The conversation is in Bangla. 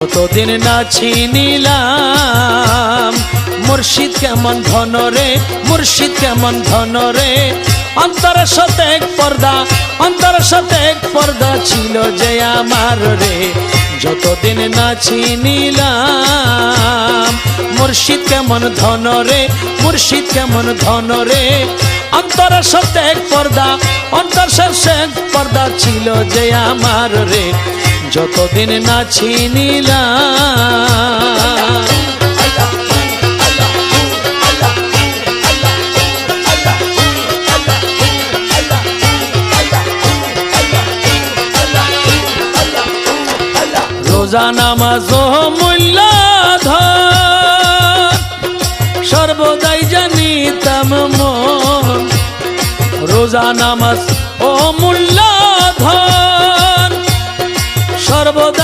কতদিন না চিনিলাম মুর্শিদ কেমন ধন রে, মুর্শিদ কেমন ধন রে। অন্তরের সাথে এক পর্দা, অন্তরের সাথে এক পর্দা ছিল যে আমার রে। যতদিন না চিনিলাম মুর্শিদ কেমন ধন রে, মুর্শিদ কেমন ধন রে। অন্তরের সাথে এক পর্দা, অন্তর সাথে এক পর্দা ছিল যে আমার রে। যতদিন না চিনিলাম রোজা নামাজ ও মূল্যধন সর্বদাই জানিতাম মন। রোজা নামাজ ও মূল্যধন সর্বদাই